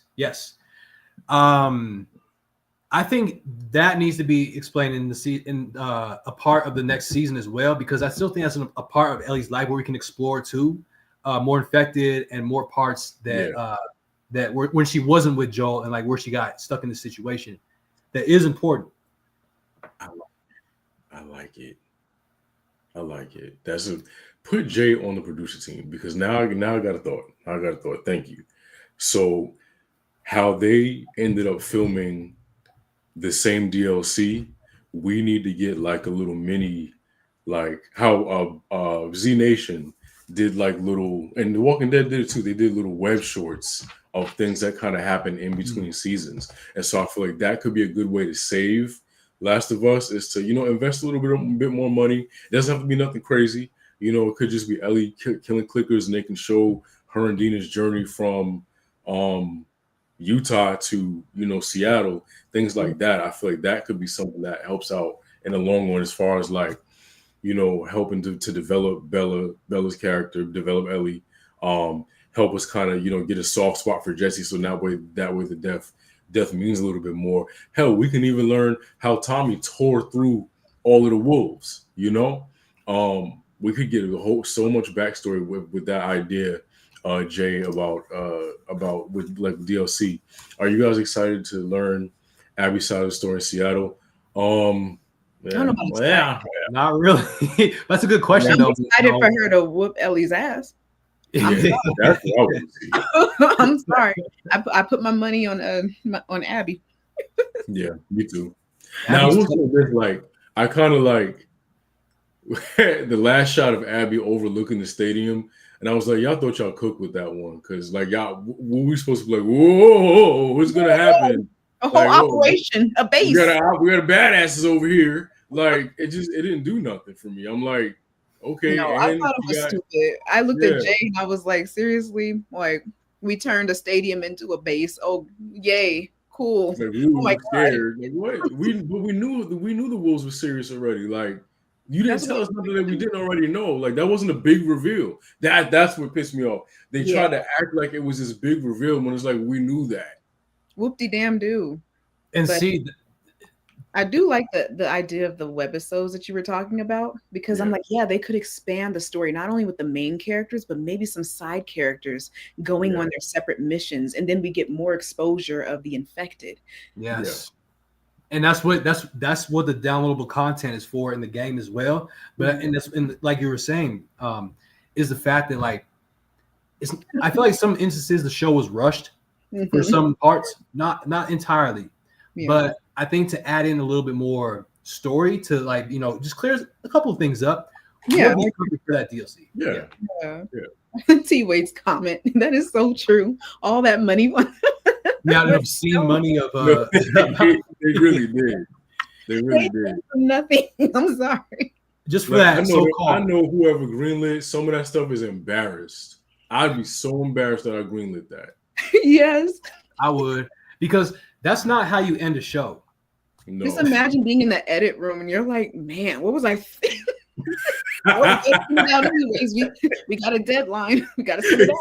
I think that needs to be explained in a part of the next season as well, because I still think that's a part of Ellie's life where we can explore too, more infected and more parts that were when she wasn't with Joel and like where she got stuck in the situation. That is important. I like it. Put Jay on the producer team, because now I got a thought. Thank you. So how they ended up filming the same DLC, we need to get like a little mini, like how Z Nation did like little, and The Walking Dead did it too. They did little web shorts of things that kind of happen in between seasons. And so I feel like that could be a good way to save Last of Us, is to, invest a little bit more money. It doesn't have to be nothing crazy. It could just be Ellie killing clickers, and they can show her and Dina's journey from Utah to, Seattle, things like that. I feel like that could be something that helps out in the long run, as far as like, helping to develop Bella's character, develop Ellie, help us kind of, get a soft spot for Jesse. So that way the death means a little bit more. Hell, we can even learn how Tommy tore through all of the wolves, we could get so much backstory with that idea, Jay, about with like DLC. Are you guys excited to learn Abby's side of the story in Seattle? Yeah, not really. That's a good question. I'm excited for her to whoop Ellie's ass. That's what I would see. I'm sorry. I put my money on Abby. Yeah, me too. Now, I kind of like the last shot of Abby overlooking the stadium, and I was like, y'all thought y'all cooked with that one, because like y'all, what we supposed to be like, whoa, what's gonna happen? A whole operation, a base. We got badasses over here. Like it didn't do nothing for me. I'm like, okay. No, I thought it was stupid. I looked at Jay and I was like, seriously, like we turned a stadium into a base. Oh, yay, cool. Like, we were scared. Like, what? We knew the Wolves were serious already. Like, you didn't tell us nothing that we didn't already know. Like, that wasn't a big reveal. That's what pissed me off. They tried to act like it was this big reveal when it's like we knew that. Whoop-de-damn-do. And see, I do like the idea of the webisodes that you were talking about, because I'm like, they could expand the story, not only with the main characters, but maybe some side characters going on their separate missions. And then we get more exposure of the infected. Yes. And that's what the downloadable content is for in the game as well. But and like you were saying, is the fact that like I feel like some instances the show was rushed for some parts, not entirely, but I think to add in a little bit more story to like just clear a couple of things up. For that DLC. T-Wade's comment, that is so true. All that money. I've obscene money of they really did. They really did. Nothing. I'm sorry. Just for that. I know whoever greenlit some of that stuff is embarrassed. I'd be so embarrassed that I greenlit that. Yes. I would, because that's not how you end a show. No. Just imagine being in the edit room and you're like, man, what was I thinking? We got a deadline. We got to sit down.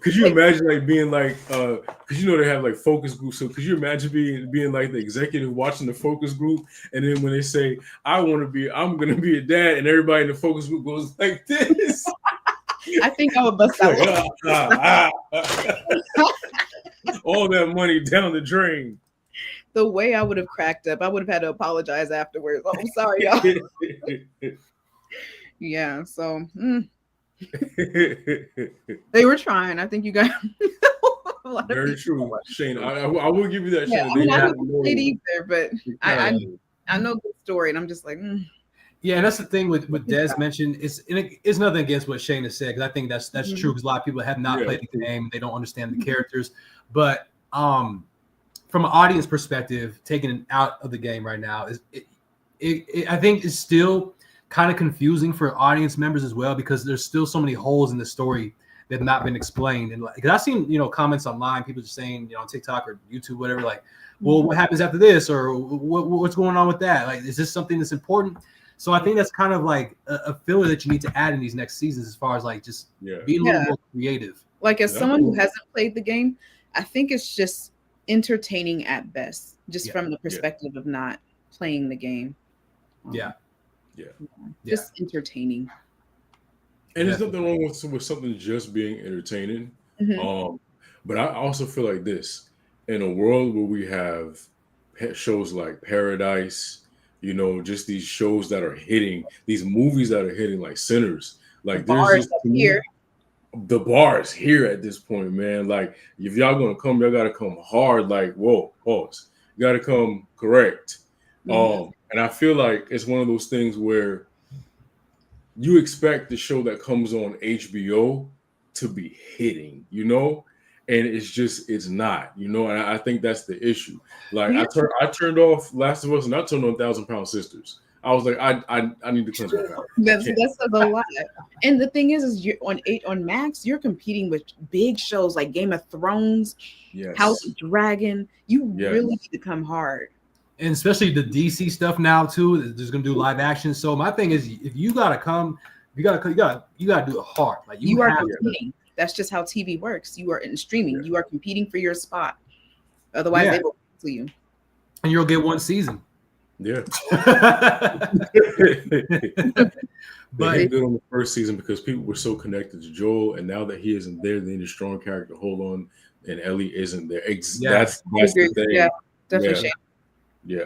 Could you imagine like being like, because they have like focus groups. So could you imagine being like the executive watching the focus group, and then when they say, I'm gonna be a dad, and everybody in the focus group goes like this. I think I would bust out. All that money down the drain. The way I would have cracked up, I would have had to apologize afterwards. Oh, I'm sorry, y'all. Yeah, so they were trying. I think you got a lot of very true, Shane. I will give you that. Yeah, Shane. I don't play it either, but I know the story, and I'm just like. Yeah, and that's the thing with Des mentioned. It's nothing against what Shane has said, because I think that's true, because a lot of people have not played the game, they don't understand the characters. But from an audience perspective, taking it out of the game right now I think it's still kind of confusing for audience members as well, because there's still so many holes in the story that have not been explained. And because I've seen comments online, people just saying on TikTok or YouTube, whatever, like, well, what happens after this, or what's going on with that? Like, is this something that's important? So I think that's kind of like a filler that you need to add in these next seasons, as far as like just being a little more creative. Like, as someone who hasn't played the game, I think it's just entertaining at best, just from the perspective of not playing the game. Just entertaining. And there's nothing wrong with something just being entertaining. But I also feel like this, in a world where we have shows like Paradise, just these shows that are hitting, these movies that are hitting like Sinners, like there's just the bar is here at this point, man. Like, if y'all gonna come, y'all gotta come hard. Like, whoa, pause. You gotta come correct. And I feel like it's one of those things where you expect the show that comes on HBO to be hitting, and it's not, and I think that's the issue. Like, I turned off Last of Us, and I turned on 1,000 Pound Sisters. I was like, I need to cleanse my palate. That's a lot. And the thing is you're on Max, you're competing with big shows like Game of Thrones, House of Dragon. You really need to come hard. And especially the DC stuff now too. There's gonna do live action. So my thing is, if you gotta come, you gotta do it hard. Like, you are competing. That's just how TV works. You are in streaming. You are competing for your spot. Otherwise, they will cancel you. And you'll get one season. Yeah. But they did on the first season because people were so connected to Joel, and now that he isn't there, they need a strong character to hold on, and Ellie isn't there. That's the thing. Yeah, definitely. Yeah.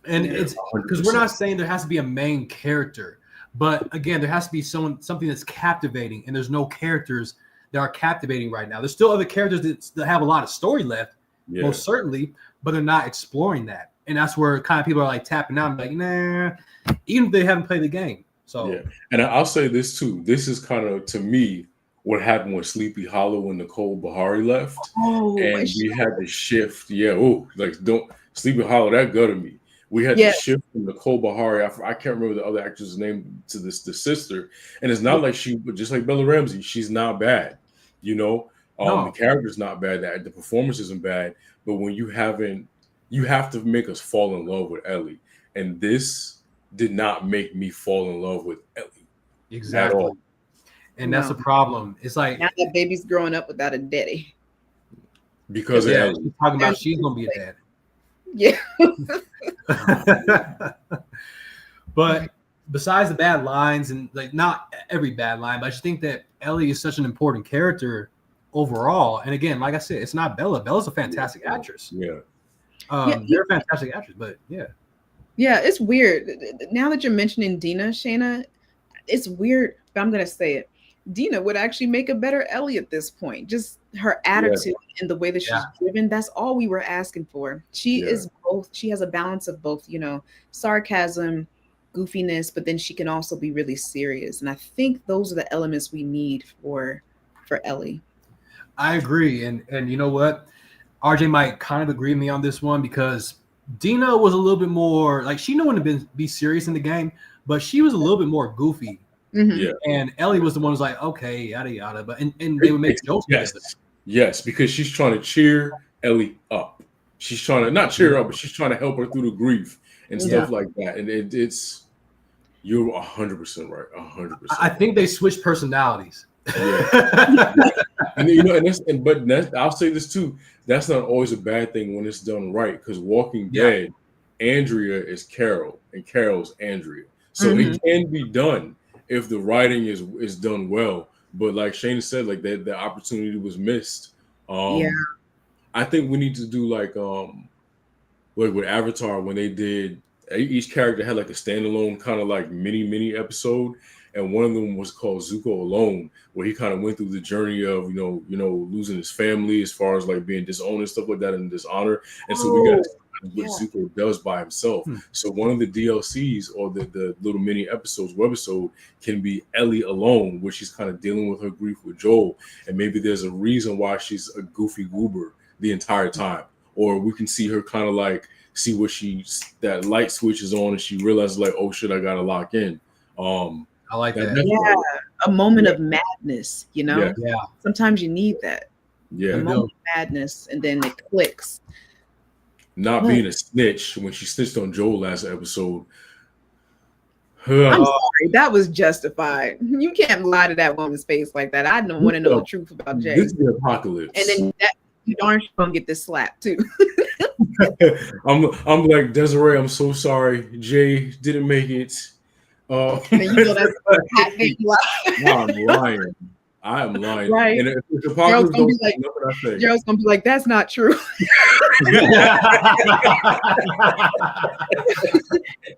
And it's because we're not saying there has to be a main character, but again, there has to be something that's captivating, and there's no characters that are captivating right now. There's still other characters that have a lot of story left, most certainly, but they're not exploring that. And that's where kind of people are like tapping out and like, nah, even if they haven't played the game. So and I'll say this too. This is kind of, to me, what happened with Sleepy Hollow when Nicole Bahari left. And we had to shift. Sleepy Hollow, that gutted me. We had to shift from Nicole Bahari. I can't remember the other actress's name, to the sister. And it's not like just like Bella Ramsey, she's not bad. The character's not bad. The performance isn't bad. But when you have to make us fall in love with Ellie. And this did not make me fall in love with Ellie. Exactly. At all. And that's a problem. It's like, now that baby's growing up without a daddy. Because of Ellie. She's talking about she's going to be a dad. Yeah. But besides the bad lines, and like not every bad line, but I just think that Ellie is such an important character overall. And again, like I said, it's not Bella. Bella's a fantastic actress. Yeah. They're a fantastic actress, but yeah, it's weird. Now that you're mentioning Dina, Shayna, it's weird, but I'm gonna say it. Dina would actually make a better Ellie at this point. Just her attitude and the way that she's driven. That's all we were asking for. She is both. She has a balance of both, sarcasm, goofiness, but then she can also be really serious. And I think those are the elements we need for Ellie. I agree. And you know what? RJ might kind of agree with me on this one, because Dina was a little bit more like, she knew when to be serious in the game, but she was a little bit more goofy. And Ellie was the one who's like, okay, yada yada, but and they would make jokes. Yes, because she's trying to cheer Ellie up. She's trying to not cheer her up, but she's trying to help her through the grief and stuff like that. And it's you're 100% right, 100%. I think they switched personalities. And I'll say this too. That's not always a bad thing when it's done right, because Walking Dead, Andrea is Carol and Carol's Andrea. So it can be done if the writing is done well. But like Shane said, like the opportunity was missed. I think we need to do like with Avatar, when they did, each character had like a standalone kind of like mini episode. And one of them was called Zuko Alone, where he kind of went through the journey of, losing his family as far as like being disowned and stuff like that, and dishonor. And so we got what Zuko does by himself. So one of the DLCs or the little mini webisode can be Ellie alone, where she's kind of dealing with her grief with Joel, and maybe there's a reason why she's a goofy goober the entire time, or we can see her kind of like see what that light switch is on, and she realizes like, oh shit, I gotta lock in. I like that. Yeah, a moment of madness, you know? Yeah. Sometimes you need that. Yeah. A moment of madness, and then it clicks. Not being a snitch when she snitched on Joel last episode. I'm sorry, that was justified. You can't lie to that woman's face like that. I don't want to know the truth about Jay. This is the apocalypse. And then you darn sure gonna get this slap too. I'm like, Desiree, I'm so sorry. Jay didn't make it. And you know that's a hot big lie. No, I'm lying. I am lying. Right. And if the apocalypse don't say nothing, I say. Gerald's gonna be like, that's not true.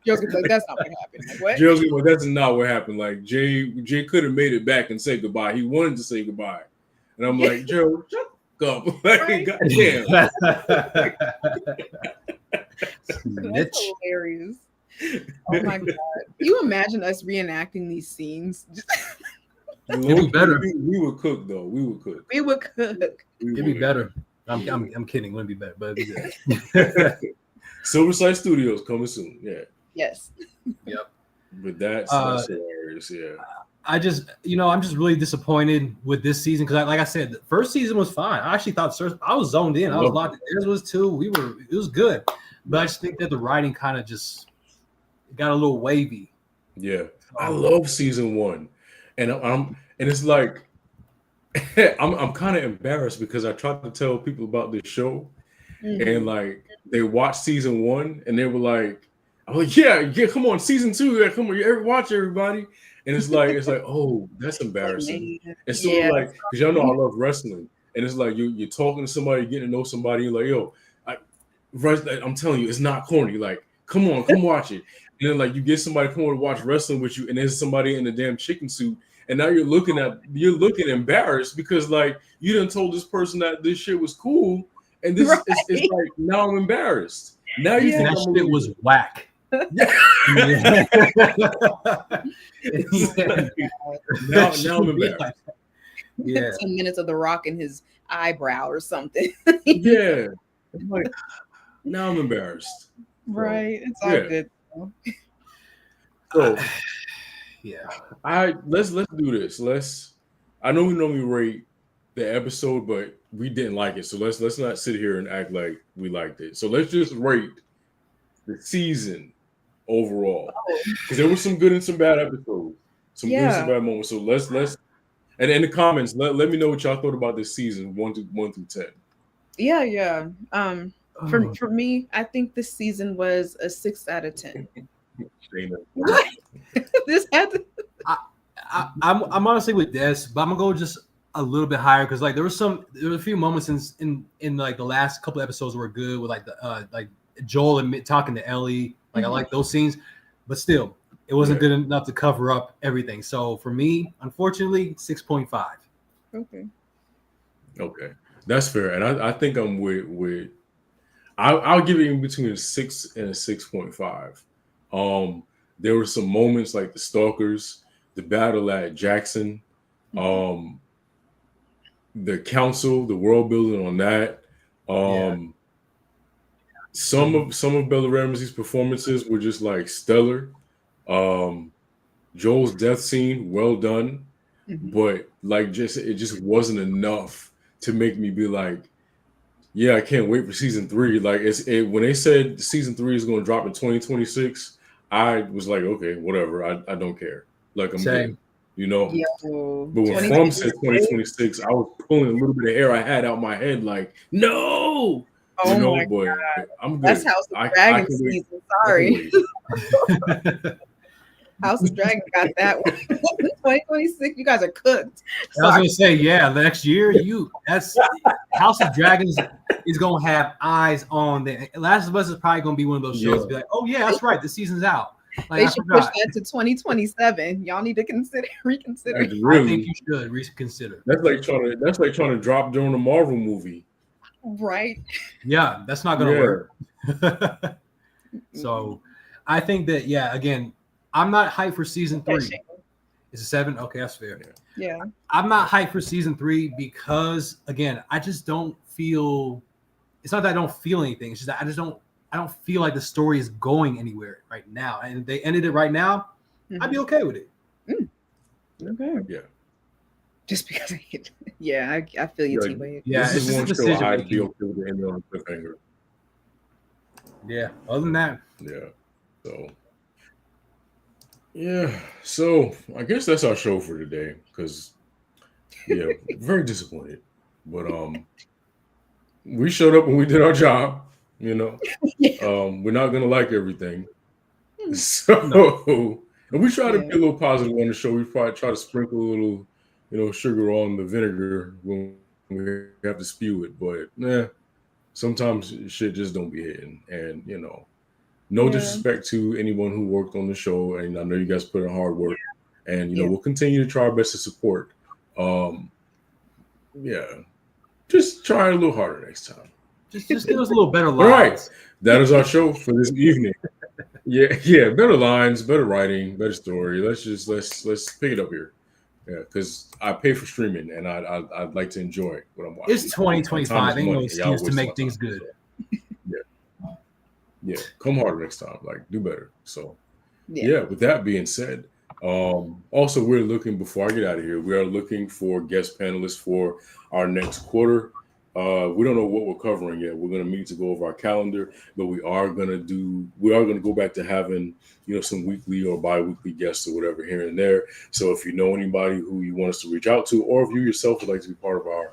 Gerald's gonna be like, that's not what happened. Like, what? Gerald's gonna be like, that's not what happened. Like Jay could have made it back and said goodbye. He wanted to say goodbye. And I'm like, Gerald, shut up. Like, goddamn. That's hilarious. Oh my god. Can you imagine us reenacting these scenes? It'd be better. We would cook though. We would cook. It'd be better. I'm kidding. It wouldn't be better, but it'd be good. Silverside Studios coming soon. Yeah. Yes. Yep. But that's hilarious. Yeah. I'm just really disappointed with this season because, like I said, the first season was fine. I actually thought I was zoned in. I was locked in. Theirs was too. It was good, but I just think that the writing kind of just got a little wavy. Yeah, I love season 1, and it's like I'm kind of embarrassed because I tried to tell people about this show, and like they watched season 1 and they were like, "I'm like, yeah, come on, season 2, yeah, come on, watch everybody." And it's like, oh, that's embarrassing. It's sort of like, because y'all know I love wrestling, and it's like you're talking to somebody, getting to know somebody, you're like, yo, I'm telling you, it's not corny. Like, come watch it. And then like you get somebody come over to watch wrestling with you, and there's somebody in the damn chicken suit, and now you're looking embarrassed because like you done told this person that this shit was cool, and this it's like now I'm embarrassed. Now you think that shit was whack. Now I'm embarrassed. Yeah. 10 minutes of The Rock in his eyebrow or something. Yeah. Like, now I'm embarrassed. Right. It's all good. So yeah. Let's do this. I know we normally rate the episode, but we didn't like it. So let's not sit here and act like we liked it. So let's just rate the season overall. Because there was some good and some bad episodes. Some good and some bad moments. So let's and in the comments, let me know what y'all thought about this season 1 through 10. Yeah. For me, I think this season was a 6 out of 10. What? This had to... I'm honestly with Des, but I'm gonna go just a little bit higher because like there were a few moments in like the last couple of episodes were good with like the like Joel and talking to Ellie. Like I like those scenes, but still it wasn't good enough to cover up everything. So for me, unfortunately, 6.5. Okay, that's fair, and I think I'm with. I'll give it in between a 6 and a 6.5. There were some moments like the Stalkers, the battle at Jackson, the council, the world building on that. Some of Bella Ramsey's performances were just like stellar. Joel's death scene, well done, but like it just wasn't enough to make me be like, yeah, I can't wait for season 3. Like when they said season 3 is going to drop in 2026, I was like, okay, whatever. I don't care. Like I'm good, you know. But when From said 2026, I was pulling a little bit of hair I had out my head, like, no. Oh you know, my boy, God. I'm good. That's House of Dragon season. Sorry. House of Dragon got that one. 2026, you guys are cooked. I was gonna say, next year that's House of Dragons is gonna have eyes on the Last of Us is probably gonna be one of those shows to be like, oh yeah, that's right, the season's out. Like, they should push that to 2027. Y'all need to reconsider. Really, I think you should reconsider. That's like trying to drop during a Marvel movie. Right. Yeah, that's not gonna work. So I think that again, I'm not hyped for season 3. Is it 7? Okay, that's fair. Yeah. I'm not hyped for season 3 because again, I just don't feel. It's not that I don't feel anything. It's just that I don't feel like the story is going anywhere right now. And if they ended it right now, I'd be okay with it. Okay. Yeah. Just because I hate I feel you, T-Wade. Yeah, this it's is just one a show decision I'd making. be okay with the end on a cliffhanger. Yeah. Other than that. Yeah. So I guess that's our show for today. Because very disappointed. But we showed up and we did our job, you know. We're not gonna like everything. So and we try to be a little positive on the show. We probably try to sprinkle a little, sugar on the vinegar when we have to spew it. But sometimes shit just don't be hitting. And no disrespect to anyone who worked on the show. And I know you guys put in hard work. And we'll continue to try our best to support. Just try a little harder next time. Just give us a little better lines. All right. That is our show for this evening. Better lines, better writing, better story. Let's pick it up here. Yeah, because I pay for streaming and I'd like to enjoy what I'm watching. It's 2025. Ain't no excuse to make things good. Come harder next time. Like, do better. So with that being said, also we're looking, before I get out of here, we are looking for guest panelists for our next quarter. We don't know what we're covering yet. We're going to meet to go over our calendar, but we are going to go back to having, some weekly or bi-weekly guests or whatever here and there. So if you know anybody who you want us to reach out to, or if you yourself would like to be part of our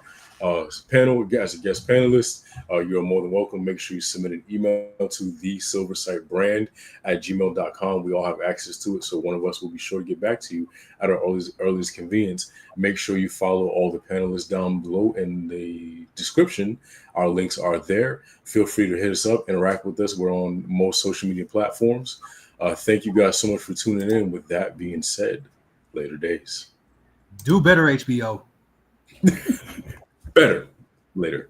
panel as a guest panelist, you're more than welcome. Make sure you submit an email to thesilversightbrand@gmail.com. We all have access to it, so one of us will be sure to get back to you at our earliest convenience. Make sure you follow all the panelists down below in the description. Our links are there. Feel free to hit us up, interact with us. We're on most social media platforms. Thank you guys so much for tuning in. With that being said, later days. Do better, HBO. Better later.